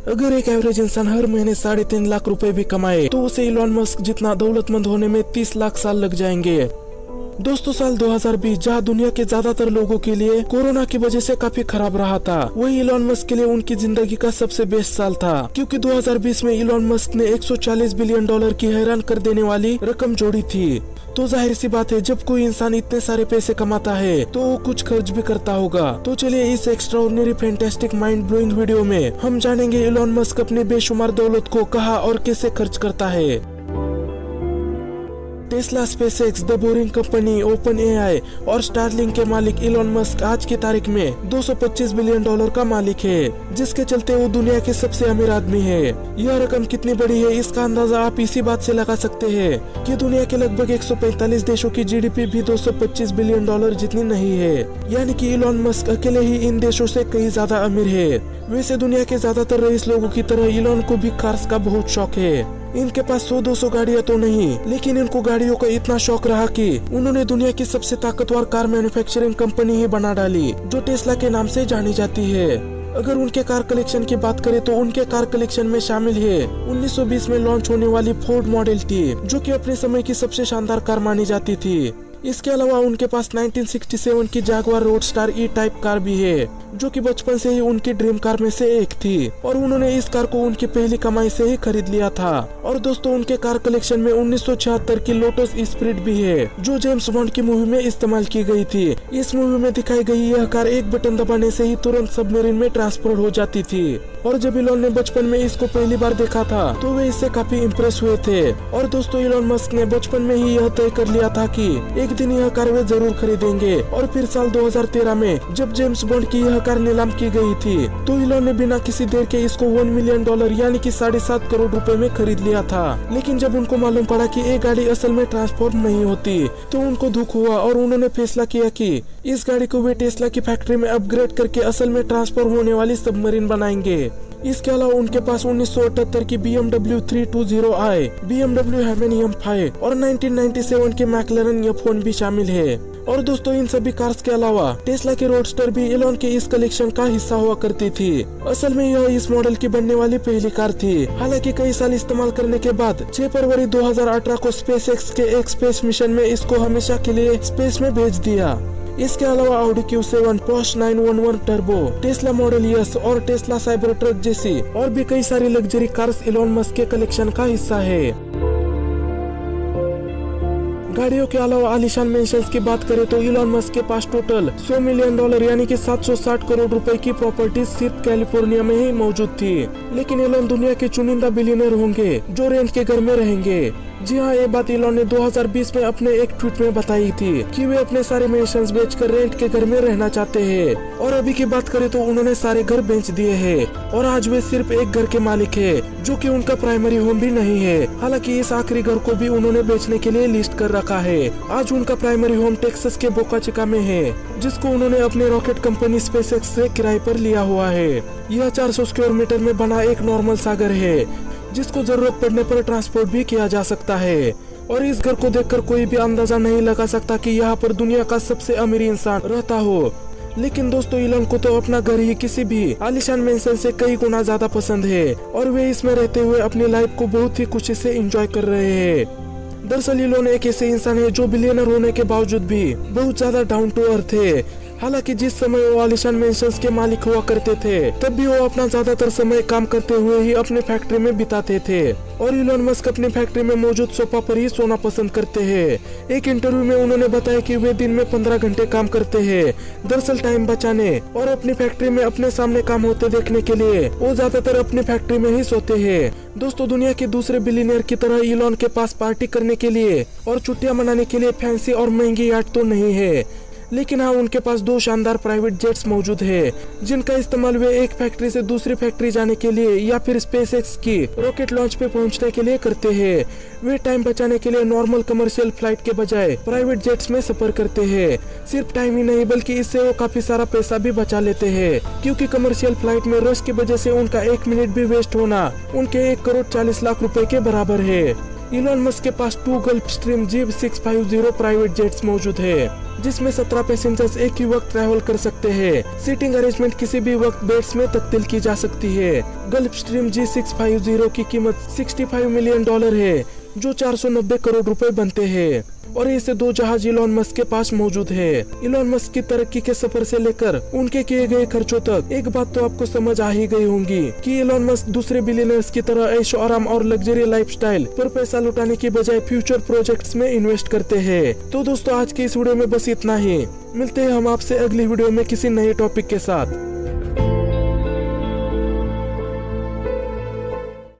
अगर एक एवरेज इंसान हर महीने 3.5 लाख रुपए भी कमाए तो उसे इलॉन मस्क जितना दौलतमंद होने में 30 लाख साल लग जाएंगे। दोस्तों, साल 2020 जहां दुनिया के ज्यादातर लोगों के लिए कोरोना की वजह से काफी खराब रहा था, वही इलॉन मस्क के लिए उनकी जिंदगी का सबसे बेस्ट साल था, क्योंकि 2020 में इलॉन मस्क ने 140 बिलियन डॉलर की हैरान कर देने वाली रकम जोड़ी थी। तो जाहिर सी बात है, जब कोई इंसान इतने सारे पैसे कमाता है तो वो कुछ खर्च भी करता होगा। तो चलिए इस extraordinary fantastic mind blowing video में हम जानेंगे इलॉन मस्क अपनी बेशुमार दौलत को कहाँ और कैसे खर्च करता है। Tesla, SpaceX, the boring company, open AI और स्टारलिंक के मालिक इलॉन मस्क आज की तारीख में 225 बिलियन डॉलर का मालिक है, जिसके चलते वो दुनिया के सबसे अमीर आदमी है। यह रकम कितनी बड़ी है इसका अंदाजा आप इसी बात से लगा सकते हैं कि दुनिया के लगभग 145 देशों की जीडीपी भी 225 बिलियन डॉलर जितनी नहीं है, यानी कि इलॉन मस्क अकेले ही इन देशों से कहीं ज्यादा अमीर है। वैसे दुनिया के ज्यादातर रईस लोगों की तरह इलॉन को भी कार्स का बहुत शौक है। इनके पास 100-200 गाड़ियां तो नहीं, लेकिन इनको गाड़ियों का इतना शौक रहा कि उन्होंने दुनिया की सबसे ताकतवर कार मैन्युफैक्चरिंग कंपनी ही बना डाली, जो टेस्ला के नाम से जानी जाती है। अगर उनके कार कलेक्शन की बात करें तो उनके कार कलेक्शन में शामिल है 1920 में लॉन्च होने वाली फोर्ड मॉडल टी, जो कि अपने समय की सबसे शानदार कार मानी जाती थी। इसके अलावा उनके पास 1967 की जैगुआर रोडस्टर ई टाइप कार भी है, जो कि बचपन से ही उनकी ड्रीम कार में से एक थी और उन्होंने इस कार को उनकी पहली कमाई से ही खरीद लिया था। और दोस्तों, उनके कार कलेक्शन में 1976 की लोटस स्पिरिट भी है, जो जेम्स बॉन्ड की मूवी में इस्तेमाल की गई थी। इस मूवी में दिखाई गई यह कार एक बटन दबाने से ही तुरंत सबमरीन में ट्रांसफर हो जाती थी। और जब इलॉन ने बचपन में इसको पहली बार देखा था तो वे इससे काफी इम्प्रेस हुए थे। और दोस्तों, इलॉन मस्क ने बचपन में ही यह तय कर लिया था कि एक दिन यह कार वे जरूर खरीदेंगे। और फिर साल 2013 में जब जेम्स बॉन्ड की यह कार नीलाम की गई थी तो इलॉन ने बिना किसी देर के इसको $1 मिलियन यानी कि 7.5 करोड़ रुपए में खरीद लिया था। लेकिन जब उनको मालूम पड़ा कि ये गाड़ी असल में ट्रांसफॉर्म नहीं होती तो उनको दुख हुआ और उन्होंने फैसला किया कि इस गाड़ी को वे टेस्ला की फैक्ट्री में अपग्रेड करके असल में ट्रांसफॉर्म होने वाली सबमरीन बनाएंगे। इसके अलावा उनके पास 1978 की BMW 320i, BMW haven M5 और 1997 की मैक्लेरन F1 भी शामिल है। और दोस्तों, इन सभी कार्स के अलावा टेस्ला की रोडस्टर भी इलॉन के इस कलेक्शन का हिस्सा हुआ करती थी। असल में यह इस मॉडल की बनने वाली पहली कार थी। हालांकि कई साल इस्तेमाल करने के बाद 6 फरवरी 2018 को स्पेसएक्स के एक स्पेस मिशन में इसको हमेशा के लिए स्पेस में भेज दिया। इसके अलावा Audi Q7, Porsche 911 turbo, Tesla model S और टेस्ला साइबर ट्रक जैसी और भी कई सारी लग्जरी कार्स इलॉन मस्क के कलेक्शन का हिस्सा है। गाड़ियों के अलावा आलीशान मेंशंस की बात करें तो इलॉन मस्क के पास टोटल $100 मिलियन यानी कि 760 करोड़ रुपए की प्रॉपर्टी सिर्फ कैलिफोर्निया में ही मौजूद थी। लेकिन इलॉन दुनिया के चुनिंदा बिलियनर होंगे जो रेंट के घर में रहेंगे। जी हाँ, ये बात इलॉन ने 2020 में अपने एक ट्वीट में बताई थी कि वे अपने सारे मेंशंस बेचकर रेंट के घर में रहना चाहते हैं। और अभी की बात करें तो उन्होंने सारे घर बेच दिए हैं और आज वे सिर्फ एक घर के मालिक है, जो कि उनका प्राइमरी होम भी नहीं है। हालांकि इस आखिरी घर को भी उन्होंने बेचने के लिए लिस्ट कर रखा है। आज उनका प्राइमरी होम टेक्सास के बोका चिका में है, जिसको उन्होंने अपने रॉकेट कंपनी स्पेसएक्स से किराए पर लिया हुआ है। यह 400 स्क्वायर मीटर में बना एक नॉर्मल सा घर है, जिसको जरूरत पड़ने पर ट्रांसपोर्ट भी किया जा सकता है। और इस घर को देखकर कोई भी अंदाजा नहीं लगा सकता कि यहाँ पर दुनिया का सबसे अमीर इंसान रहता हो। लेकिन दोस्तों, इलॉन को तो अपना घर ही किसी भी आलीशान मेंशन से कई गुना ज्यादा पसंद है और वे इसमें रहते हुए अपनी लाइफ को बहुत ही खुशी से एंजॉय कर रहे हैं। दरअसल इलॉन एक ऐसे इंसान है जो बिलियनर होने के बावजूद भी बहुत ज्यादा डाउन टू अर्थ है। हालांकि जिस समय वो आलीशान मेंशंस के मालिक हुआ करते थे तब भी वो अपना ज्यादातर समय काम करते हुए ही अपने फैक्ट्री में बिताते थे। और इलॉन मस्क अपनी फैक्ट्री में मौजूद सोफा पर ही सोना पसंद करते हैं। एक इंटरव्यू में उन्होंने बताया कि वे दिन में 15 घंटे काम करते हैं। दरअसल टाइम बचाने और अपनी फैक्ट्री में अपने सामने काम होते देखने के लिए वो ज्यादातर अपनी फैक्ट्री में ही सोते हैं। दोस्तों, दुनिया के दूसरे बिलियनियर की तरह इलॉन के पास पार्टी करने के लिए और छुट्टियां मनाने के लिए फैंसी और महंगी याट तो नहीं है, लेकिन हाँ, उनके पास 2 शानदार प्राइवेट जेट्स मौजूद है, जिनका इस्तेमाल वे एक फैक्ट्री से दूसरी फैक्ट्री जाने के लिए या फिर स्पेसएक्स की रॉकेट लॉन्च पे पहुंचने के लिए करते हैं। वे टाइम बचाने के लिए नॉर्मल कमर्शियल फ्लाइट के बजाय प्राइवेट जेट्स में सफर करते हैं। सिर्फ टाइम ही नहीं बल्कि इससे वो काफी सारा पैसा भी बचा लेते हैं, क्योंकि कमर्शियल फ्लाइट में रश की वजह से उनका 1 मिनट भी वेस्ट होना उनके 1 करोड़ 40 लाख रुपए के बराबर है। इलॉन मस्क के पास 2 gulf stream G650 private jets मौजूद है, जिसमें 17 पैसेंजर्स एक ही वक्त ट्रैवल कर सकते हैं। सीटिंग अरेंजमेंट किसी भी वक्त बेड्स में तब्दील की जा सकती है। गल्फ स्ट्रीम G650 की कीमत $65 मिलियन है, जो 490 करोड़ रुपए बनते हैं, और ऐसे 2 जहाज इलॉन मस्क के पास मौजूद है। इलॉन मस्क की तरक्की के सफर से लेकर उनके किए गए खर्चों तक एक बात तो आपको समझ आ ही गई होंगी कि इलॉन मस्क दूसरे बिलियनर्स की तरह ऐशो आराम और लग्जरी लाइफस्टाइल पर पैसा लुटाने की बजाय फ्यूचर प्रोजेक्ट्स में इन्वेस्ट करते हैं। तो दोस्तों, आज की इस वीडियो में बस इतना ही। मिलते हैं हम आपसे अगली वीडियो में किसी नए टॉपिक के साथ।